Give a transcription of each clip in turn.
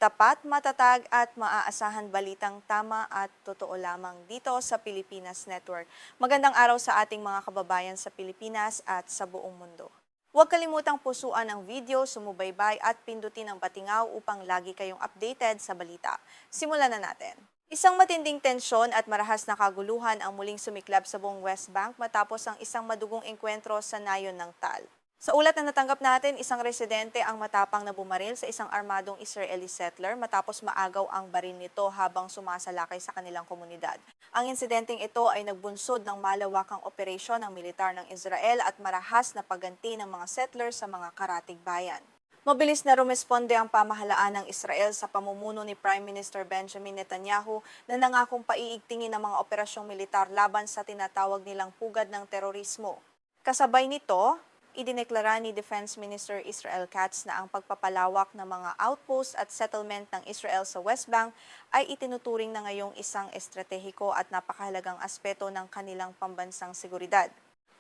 Tapat, matatag at maaasahan balitang tama at totoo lamang dito sa Pilipinas Network. Magandang araw sa ating mga kababayan sa Pilipinas at sa buong mundo. Huwag kalimutang pusuan ang video, sumubaybay at pindutin ang patingaw upang lagi kayong updated sa balita. Simulan na natin. Isang matinding tensyon at marahas na kaguluhan ang muling sumiklab sa buong West Bank matapos ang isang madugong engkwentro sa nayon ng Tal. Sa ulat na natanggap natin, isang residente ang matapang na bumaril sa isang armadong Israeli settler matapos maagaw ang baril nito habang sumasalakay sa kanilang komunidad. Ang insidenteng ito ay nagbunsod ng malawakang operasyon ng militar ng Israel at marahas na pagganti ng mga settler sa mga karatig bayan. Mabilis na rumesponde ang pamahalaan ng Israel sa pamumuno ni Prime Minister Benjamin Netanyahu na nangakong paiigtingin ang mga operasyong militar laban sa tinatawag nilang pugad ng terorismo. Kasabay nito, idineklara ni Defense Minister Israel Katz na ang pagpapalawak ng mga outposts at settlement ng Israel sa West Bank ay itinuturing na ngayong isang estratehiko at napakahalagang aspeto ng kanilang pambansang seguridad.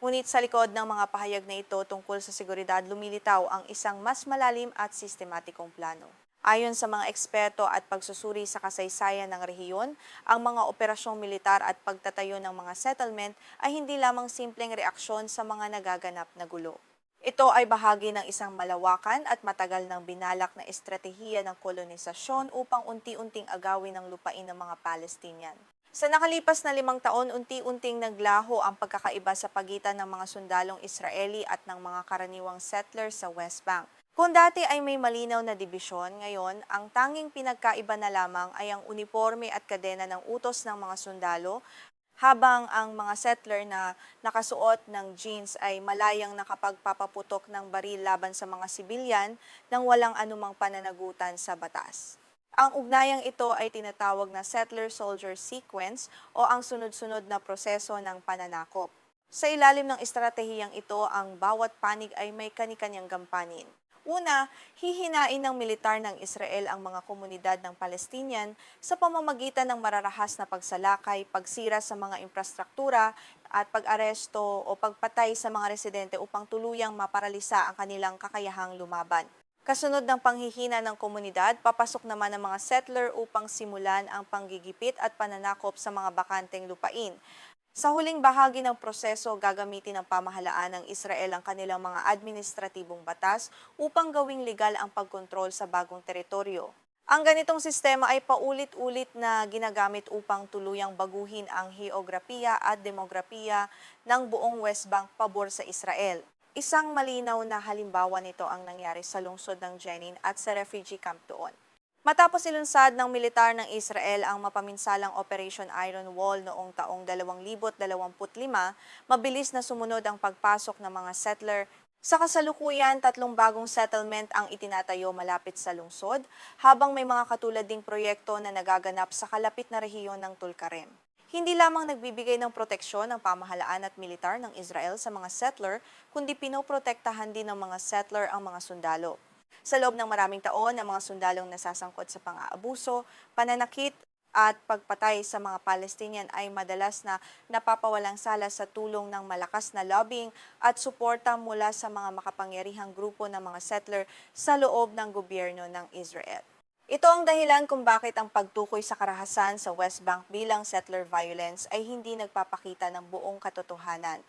Ngunit sa likod ng mga pahayag na ito tungkol sa seguridad, lumilitaw ang isang mas malalim at sistematikong plano. Ayon sa mga eksperto at pagsusuri sa kasaysayan ng rehiyon, ang mga operasyong militar at pagtatayo ng mga settlement ay hindi lamang simpleng reaksyon sa mga nagaganap na gulo. Ito ay bahagi ng isang malawakan at matagal ng binalak na estratehiya ng kolonisasyon upang unti-unting agawin ang lupain ng mga Palestinian. Sa nakalipas na 5 taon, unti-unting naglaho ang pagkakaiba sa pagitan ng mga sundalong Israeli at ng mga karaniwang settlers sa West Bank. Kung dati ay may malinaw na dibisyon, ngayon, ang tanging pinagkaiba na lamang ay ang uniforme at kadena ng utos ng mga sundalo, habang ang mga settler na nakasuot ng jeans ay malayang nakapagpapaputok ng baril laban sa mga sibilyan nang walang anumang pananagutan sa batas. Ang ugnayang ito ay tinatawag na settler-soldier sequence o ang sunod-sunod na proseso ng pananakop. Sa ilalim ng estratehiyang ito, ang bawat panig ay may kani-kanyang gampanin. Una, hihinain ng militar ng Israel ang mga komunidad ng Palestinian sa pamamagitan ng mararahas na pagsalakay, pagsira sa mga infrastruktura at pag-aresto o pagpatay sa mga residente upang tuluyang maparalisa ang kanilang kakayahang lumaban. Kasunod ng panghihina ng komunidad, papasok naman ang mga settler upang simulan ang panggigipit at pananakop sa mga bakanteng lupain. Sa huling bahagi ng proseso, gagamitin ng pamahalaan ng Israel ang kanilang mga administratibong batas upang gawing legal ang pagkontrol sa bagong teritoryo. Ang ganitong sistema ay paulit-ulit na ginagamit upang tuluyang baguhin ang heograpiya at demografiya ng buong West Bank pabor sa Israel. Isang malinaw na halimbawa nito ang nangyari sa lungsod ng Jenin at sa refugee camp doon. Matapos ilunsad ng militar ng Israel ang mapaminsalang Operation Iron Wall noong taong 2025, mabilis na sumunod ang pagpasok ng mga settler. Sa kasalukuyan, 3 bagong settlement ang itinatayo malapit sa lungsod, habang may mga katulad ding proyekto na nagaganap sa kalapit na rehiyon ng Tulkarem. Hindi lamang nagbibigay ng proteksyon ng pamahalaan at militar ng Israel sa mga settler, kundi pinoprotektahan din ng mga settler ang mga sundalo. Sa loob ng maraming taon, ang mga sundalong nasasangkot sa pang-aabuso, pananakit at pagpatay sa mga Palestinian ay madalas na napapawalang sala sa tulong ng malakas na lobbying at suporta mula sa mga makapangyarihang grupo ng mga settler sa loob ng gobyerno ng Israel. Ito ang dahilan kung bakit ang pagtukoy sa karahasan sa West Bank bilang settler violence ay hindi nagpapakita ng buong katotohanan.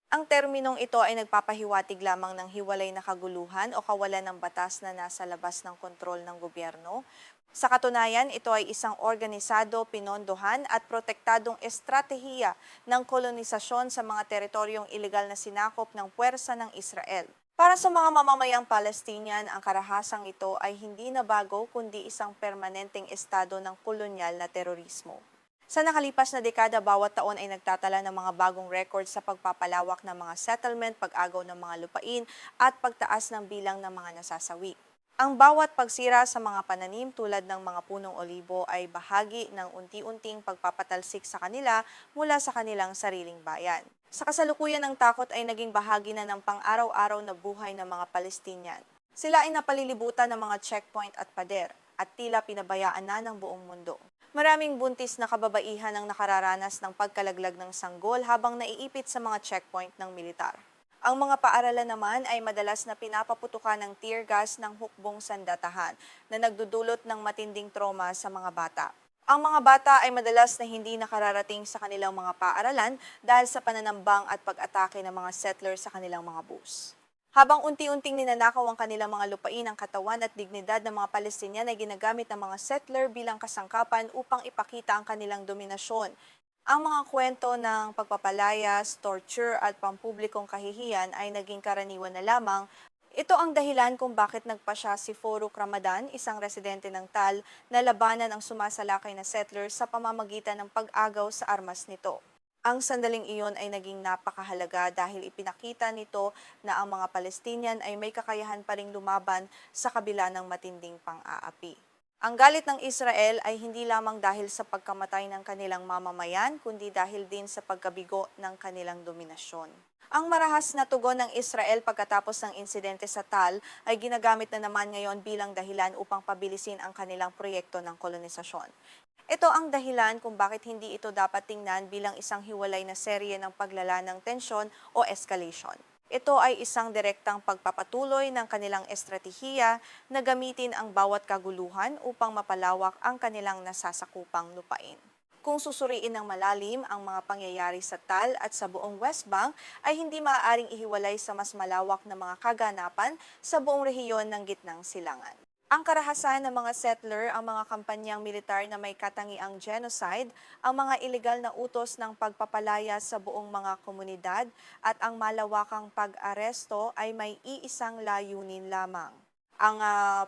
Ang terminong ito ay nagpapahiwatig lamang ng hiwalay na kaguluhan o kawalan ng batas na nasa labas ng kontrol ng gobyerno. Sa katunayan, ito ay isang organisado, pinondohan at protektadong estratehiya ng kolonisasyon sa mga teritoryong ilegal na sinakop ng puwersa ng Israel. Para sa mga mamamayang Palestinian, ang karahasang ito ay hindi na bago kundi isang permanenteng estado ng kolonyal na terorismo. Sa nakalipas na dekada, bawat taon ay nagtatala ng mga bagong records sa pagpapalawak ng mga settlement, pag-agaw ng mga lupain, at pagtaas ng bilang ng mga nasasawi. Ang bawat pagsira sa mga pananim tulad ng mga punong olibo ay bahagi ng unti-unting pagpapatalsik sa kanila mula sa kanilang sariling bayan. Sa kasalukuyan, ng takot ay naging bahagi na ng pang-araw-araw na buhay ng mga Palestinian. Sila ay napalilibutan ng mga checkpoint at pader at tila pinabayaan na ng buong mundo. Maraming buntis na kababaihan ang nakararanas ng pagkalaglag ng sanggol habang naiipit sa mga checkpoint ng militar. Ang mga paaralan naman ay madalas na pinapaputukan ng tear gas ng hukbong sandatahan na nagdudulot ng matinding trauma sa mga bata. Ang mga bata ay madalas na hindi nakararating sa kanilang mga paaralan dahil sa pananambang at pag-atake ng mga settlers sa kanilang mga bus. Habang unti-unting ninanakaw ang kanilang mga lupain, ang katawan at dignidad ng mga Palestinian ay ginagamit ng mga settler bilang kasangkapan upang ipakita ang kanilang dominasyon. Ang mga kwento ng pagpapalayas, torture at pampublikong kahihiyan ay naging karaniwan na lamang. Ito ang dahilan kung bakit nagpasya si Farooq Ramadan, isang residente ng Tal, na labanan ang sumasalakay na settlers sa pamamagitan ng pag-agaw sa armas nito. Ang sandaling iyon ay naging napakahalaga dahil ipinakita nito na ang mga Palestinian ay may kakayahan pa ring lumaban sa kabila ng matinding pang-aapi. Ang galit ng Israel ay hindi lamang dahil sa pagkamatay ng kanilang mamamayan, kundi dahil din sa pagkabigo ng kanilang dominasyon. Ang marahas na tugon ng Israel pagkatapos ng insidente sa Tal ay ginagamit na naman ngayon bilang dahilan upang pabilisin ang kanilang proyekto ng kolonisasyon. Ito ang dahilan kung bakit hindi ito dapat tingnan bilang isang hiwalay na serye ng paglala ng tensyon o escalation. Ito ay isang direktang pagpapatuloy ng kanilang estratehiya na gamitin ang bawat kaguluhan upang mapalawak ang kanilang nasasakupang lupain. Kung susuriin ng malalim ang mga pangyayari sa Tal at sa buong West Bank, ay hindi maaaring ihiwalay sa mas malawak na mga kaganapan sa buong rehiyon ng Gitnang Silangan. Ang karahasan ng mga settler, ang mga kampanyang militar na may katangiang genocide, ang mga ilegal na utos ng pagpapalaya sa buong mga komunidad, at ang malawakang pag-aresto ay may iisang layunin lamang, ang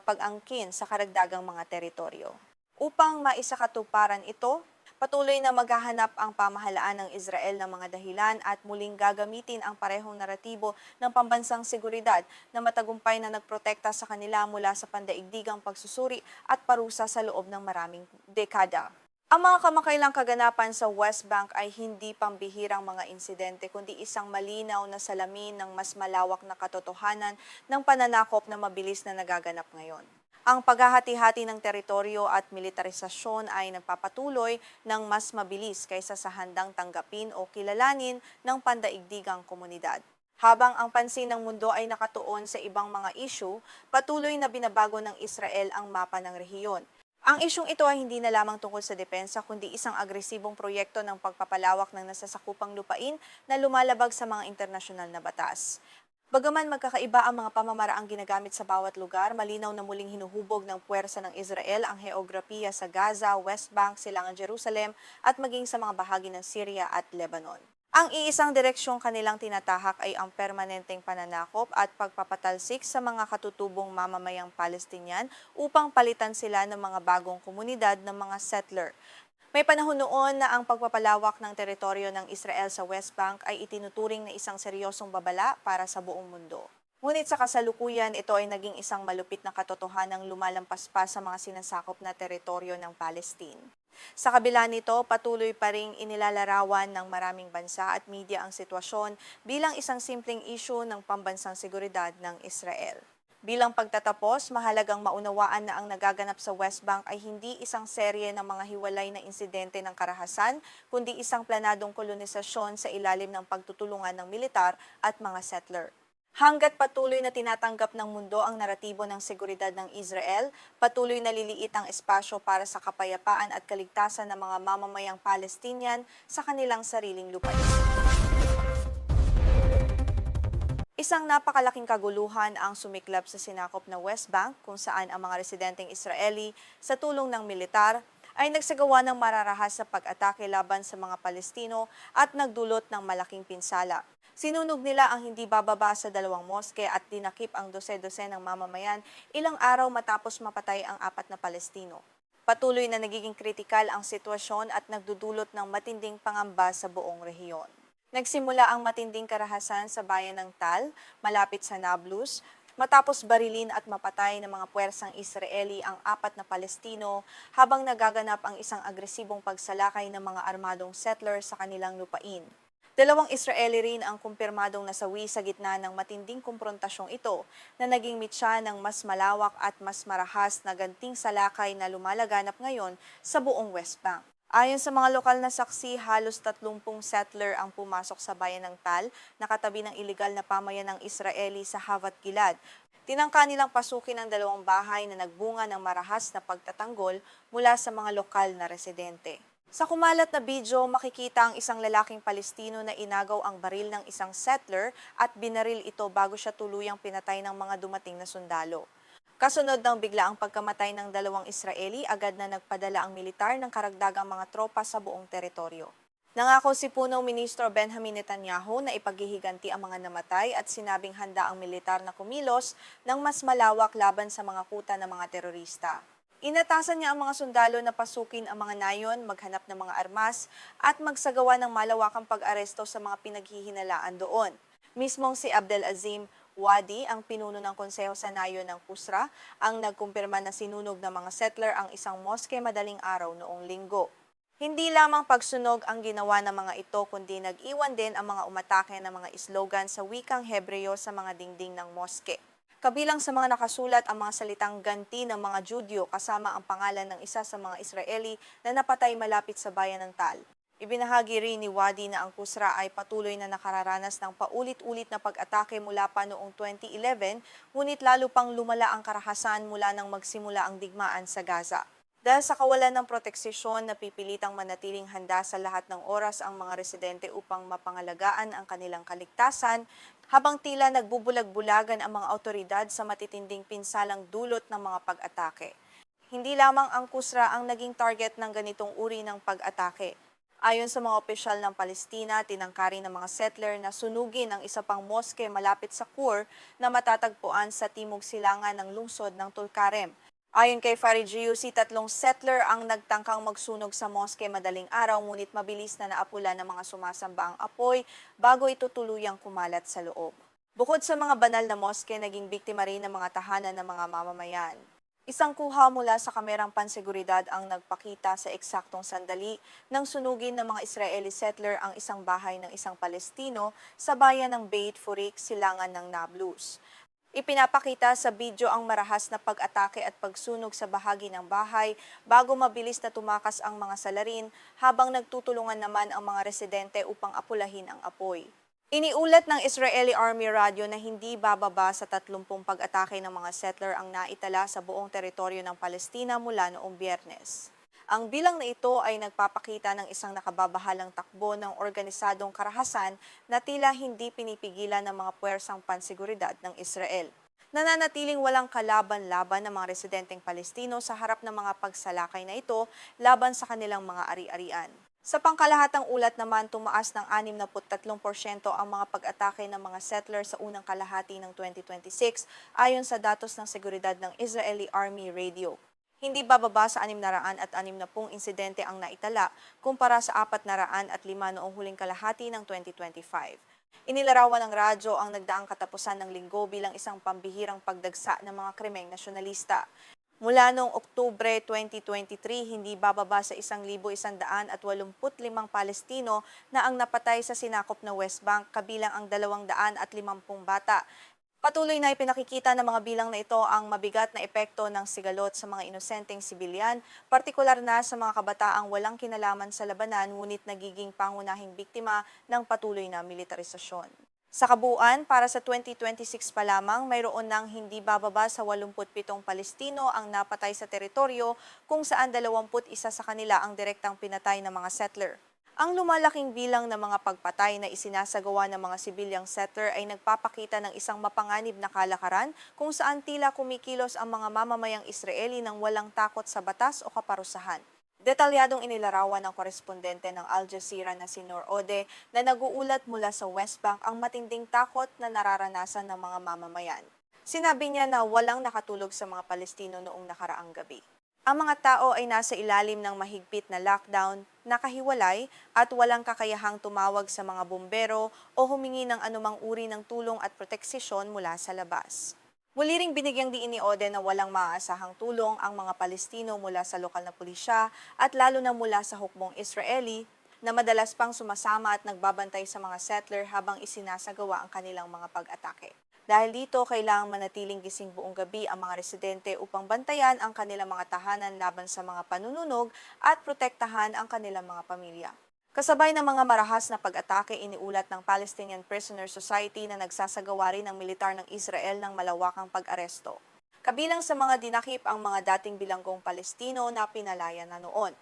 pag-angkin sa karagdagang mga teritoryo. Upang maisakatuparan ito, patuloy na maghahanap ang pamahalaan ng Israel ng mga dahilan at muling gagamitin ang parehong naratibo ng pambansang seguridad na matagumpay na nagprotekta sa kanila mula sa pandaigdigang pagsusuri at parusa sa loob ng maraming dekada. Ang mga kamakailang kaganapan sa West Bank ay hindi pambihirang mga insidente kundi isang malinaw na salamin ng mas malawak na katotohanan ng pananakop na mabilis na nagaganap ngayon. Ang paghahati-hati ng teritoryo at militarisasyon ay nagpapatuloy ng mas mabilis kaysa sa handang tanggapin o kilalanin ng pandaigdigang komunidad. Habang ang pansin ng mundo ay nakatuon sa ibang mga issue, patuloy na binabago ng Israel ang mapa ng rehiyon. Ang isyung ito ay hindi na lamang tungkol sa depensa kundi isang agresibong proyekto ng pagpapalawak ng nasasakupang lupain na lumalabag sa mga internasyonal na batas. Bagaman magkakaiba ang mga pamamaraang ginagamit sa bawat lugar, malinaw na muling hinuhubog ng puwersa ng Israel ang heograpiya sa Gaza, West Bank, Silangang Jerusalem at maging sa mga bahagi ng Syria at Lebanon. Ang iisang direksyong kanilang tinatahak ay ang permanenteng pananakop at pagpapatalsik sa mga katutubong mamamayang Palestinian upang palitan sila ng mga bagong komunidad ng mga settler. May panahon noon na ang pagpapalawak ng teritoryo ng Israel sa West Bank ay itinuturing na isang seryosong babala para sa buong mundo. Ngunit sa kasalukuyan, ito ay naging isang malupit na katotohanang lumalampas pa sa mga sinasakop na teritoryo ng Palestine. Sa kabila nito, patuloy pa ring inilalarawan ng maraming bansa at media ang sitwasyon bilang isang simpleng issue ng pambansang seguridad ng Israel. Bilang pagtatapos, mahalagang maunawaan na ang nagaganap sa West Bank ay hindi isang serye ng mga hiwalay na insidente ng karahasan, kundi isang planadong kolonisasyon sa ilalim ng pagtutulungan ng militar at mga settler. Hanggat patuloy na tinatanggap ng mundo ang naratibo ng seguridad ng Israel, patuloy na liliit ang espasyo para sa kapayapaan at kaligtasan ng mga mamamayang Palestinian sa kanilang sariling lupain. Isang napakalaking kaguluhan ang sumiklab sa sinakop na West Bank kung saan ang mga residenteng Israeli sa tulong ng militar ay nagsagawa ng mararahas sa pag-atake laban sa mga Palestino at nagdulot ng malaking pinsala. Sinunog nila ang hindi bababa sa 2 moske at dinakip ang dose-dose ng mamamayan ilang araw matapos mapatay ang 4 na Palestino. Patuloy na nagiging kritikal ang sitwasyon at nagdudulot ng matinding pangamba sa buong rehiyon. Nagsimula ang matinding karahasan sa bayan ng Tal, malapit sa Nablus, matapos barilin at mapatay ng mga puwersang Israeli ang 4 na Palestino habang nagaganap ang isang agresibong pagsalakay ng mga armadong settler sa kanilang lupain. 2 Israeli rin ang kumpirmadong nasawi sa gitna ng matinding kumprontasyong ito na naging mitsa ng mas malawak at mas marahas na ganting salakay na lumalaganap ngayon sa buong West Bank. Ayon sa mga lokal na saksi, halos 30 settler ang pumasok sa bayan ng Tal, nakatabi ng iligal na pamayan ng Israeli sa Havat Gilad. Tinangka nilang pasukin ang dalawang bahay na nagbunga ng marahas na pagtatanggol mula sa mga lokal na residente. Sa kumalat na video, makikita ang isang lalaking Palestino na inagaw ang baril ng isang settler at binaril ito bago siya tuluyang pinatay ng mga dumating na sundalo. Kasunod ng biglaang pagkamatay ng dalawang Israeli, agad na nagpadala ang militar ng karagdagang mga tropa sa buong teritoryo. Nangako si Punong Ministro Benjamin Netanyahu na ipaghihiganti ang mga namatay at sinabing handa ang militar na kumilos ng mas malawak laban sa mga kuta ng mga terorista. Inatasan niya ang mga sundalo na pasukin ang mga nayon, maghanap ng mga armas at magsagawa ng malawakang pag-aresto sa mga pinaghihinalaan doon. Mismong si Abdelazim Wadi, ang pinuno ng Konseho sa Nayon ng Kusra, ang nagkumpirma na sinunog ng mga settler ang isang moske madaling araw noong linggo. Hindi lamang pagsunog ang ginawa ng mga ito, kundi nag-iwan din ang mga umatake ng mga slogan sa wikang Hebreo sa mga dingding ng moske. Kabilang sa mga nakasulat ang mga salitang ganti ng mga Judyo kasama ang pangalan ng isa sa mga Israeli na napatay malapit sa bayan ng Tal. Ibinahagi rin ni Wadi na ang Kusra ay patuloy na nakararanas ng paulit-ulit na pag-atake mula pa noong 2011, ngunit lalo pang lumala ang karahasan mula nang magsimula ang digmaan sa Gaza. Dahil sa kawalan ng proteksyon, napipilitang manatiling handa sa lahat ng oras ang mga residente upang mapangalagaan ang kanilang kaligtasan, habang tila nagbubulag-bulagan ang mga awtoridad sa matitinding pinsalang dulot ng mga pag-atake. Hindi lamang ang Kusra ang naging target ng ganitong uri ng pag-atake. Ayon sa mga opisyal ng Palestina, tinangkari ng mga settler na sunugin ang isa pang moske malapit sa Kur na matatagpuan sa timog silangan ng lungsod ng Tulkarem. Ayon kay Farid Giussi, 3 settler ang nagtangkang magsunog sa moske madaling araw, ngunit mabilis na naapula ng mga sumasamba ang apoy bago ito tuluyang kumalat sa loob. Bukod sa mga banal na moske, naging biktima rin ng mga tahanan ng mga mamamayan. Isang kuha mula sa kamerang panseguridad ang nagpakita sa eksaktong sandali nang sunugin ng mga Israeli settler ang isang bahay ng isang Palestino sa bayan ng Beit Furik, silangan ng Nablus. Ipinapakita sa video ang marahas na pag-atake at pagsunog sa bahagi ng bahay bago mabilis na tumakas ang mga salarin, habang nagtutulungan naman ang mga residente upang apulahin ang apoy. Iniulat ng Israeli Army Radio na hindi bababa sa 30 pag-atake ng mga settler ang naitala sa buong teritoryo ng Palestina mula noong Biyernes. Ang bilang na ito ay nagpapakita ng isang nakababahalang takbo ng organisadong karahasan na tila hindi pinipigilan ng mga puwersang pansiguridad ng Israel. Nananatiling walang kalaban-laban ng mga residenteng Palestino sa harap ng mga pagsalakay na ito laban sa kanilang mga ari-arian. Sa pangkalahatang ulat naman, tumaas ng 63% ang mga pag-atake ng mga settler sa unang kalahati ng 2026 ayon sa datos ng seguridad ng Israeli Army Radio. Hindi bababa sa 660 insidente ang naitala kumpara sa 405 noong huling kalahati ng 2025. Inilarawan ng radyo ang nagdaang katapusan ng linggo bilang isang pambihirang pagdagsa ng mga krimeng nasyonalista. Mula noong Oktubre 2023, hindi bababa sa 1,185 Palestino na ang napatay sa sinakop na West Bank, kabilang ang 250 bata. Patuloy na ipinakikita ng mga bilang na ito ang mabigat na epekto ng sigalot sa mga inosenteng sibilyan, partikular na sa mga kabataang walang kinalaman sa labanan ngunit nagiging pangunahing biktima ng patuloy na militarisasyon. Sa kabuuan, para sa 2026 pa lamang, mayroon nang hindi bababa sa 87 Palestino ang napatay sa teritoryo, kung saan 21 sa kanila ang direktang pinatay ng mga settler. Ang lumalaking bilang ng mga pagpatay na isinasagawa ng mga sibilyang settler ay nagpapakita ng isang mapanganib na kalakaran kung saan tila kumikilos ang mga mamamayang Israeli ng walang takot sa batas o kaparusahan. Detalyadong inilarawan ng korespondente ng Al Jazeera na si Noor Ode na nag-uulat mula sa West Bank ang matinding takot na nararanasan ng mga mamamayan. Sinabi niya na walang nakatulog sa mga Palestino noong nakaraang gabi. Ang mga tao ay nasa ilalim ng mahigpit na lockdown, nakahiwalay at walang kakayahang tumawag sa mga bumbero o humingi ng anumang uri ng tulong at proteksyon mula sa labas. Muli ring binigyang diin ni Ode na walang maaasahang tulong ang mga Palestino mula sa lokal na pulisya at lalo na mula sa hukbong Israeli na madalas pang sumasama at nagbabantay sa mga settler habang isinasagawa ang kanilang mga pag-atake. Dahil dito, kailangang manatiling gising buong gabi ang mga residente upang bantayan ang kanilang mga tahanan laban sa mga panununog at protektahan ang kanilang mga pamilya. Kasabay ng mga marahas na pag-atake, iniulat ng Palestinian Prisoner Society na nagsasagawa rin ng militar ng Israel ng malawakang pag-aresto. Kabilang sa mga dinakip ang mga dating bilanggong Palestino na pinalaya na noon.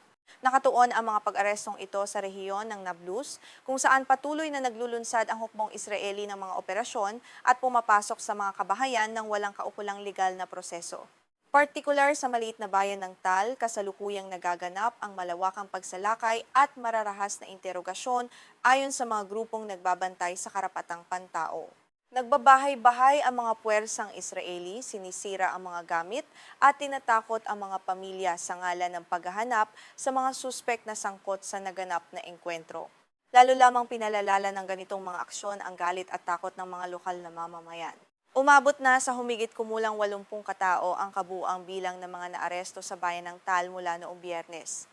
Nakatuon ang mga pag-arestong ito sa rehiyon ng Nablus, kung saan patuloy na naglulunsad ang hukbong Israeli ng mga operasyon at pumapasok sa mga kabahayan ng walang kaukulang legal na proseso. Partikular sa maliit na bayan ng Tal, kasalukuyang nagaganap ang malawakang pagsalakay at mararahas na interogasyon ayon sa mga grupong nagbabantay sa karapatang pantao. Nagbabahay-bahay ang mga puwersang Israeli, sinisira ang mga gamit at tinatakot ang mga pamilya sa ngalan ng paghahanap sa mga suspek na sangkot sa naganap na engkwentro. Lalo lamang pinalalala ng ganitong mga aksyon ang galit at takot ng mga lokal na mamamayan. Umabot na sa humigit kumulang 80 katao ang kabuuang bilang ng mga naaresto sa bayan ng Tal mula noong Biyernes.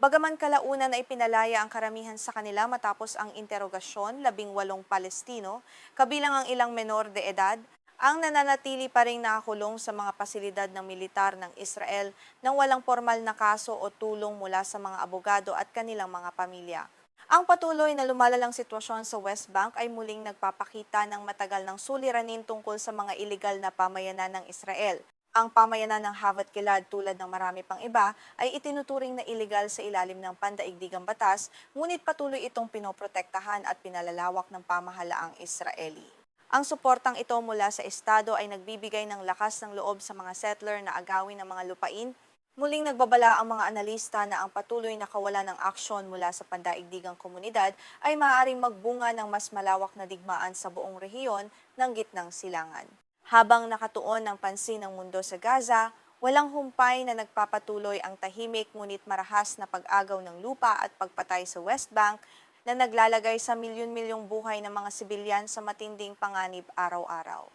Bagaman kalaunan na ipinalaya ang karamihan sa kanila matapos ang interogasyon, 18 Palestino, kabilang ang ilang menor de edad, ang nananatili pa ring nakakulong sa mga pasilidad ng militar ng Israel nang walang formal na kaso o tulong mula sa mga abogado at kanilang mga pamilya. Ang patuloy na lumalalang sitwasyon sa West Bank ay muling nagpapakita ng matagal ng suliranin tungkol sa mga iligal na pamayanan ng Israel. Ang pamayanan ng Havat Gilad tulad ng marami pang iba ay itinuturing na iligal sa ilalim ng pandaigdigang batas, ngunit patuloy itong pinoprotektahan at pinalalawak ng pamahalaang Israeli. Ang suportang ito mula sa Estado ay nagbibigay ng lakas ng loob sa mga settler na agawin ng mga lupain. Muling nagbabala ang mga analista na ang patuloy na kawalan ng aksyon mula sa pandaigdigang komunidad ay maaaring magbunga ng mas malawak na digmaan sa buong rehiyon ng Gitnang Silangan. Habang nakatuon ang pansin ng mundo sa Gaza, walang humpay na nagpapatuloy ang tahimik ngunit marahas na pag-agaw ng lupa at pagpatay sa West Bank na naglalagay sa milyon-milyong buhay ng mga sibilyan sa matinding panganib araw-araw.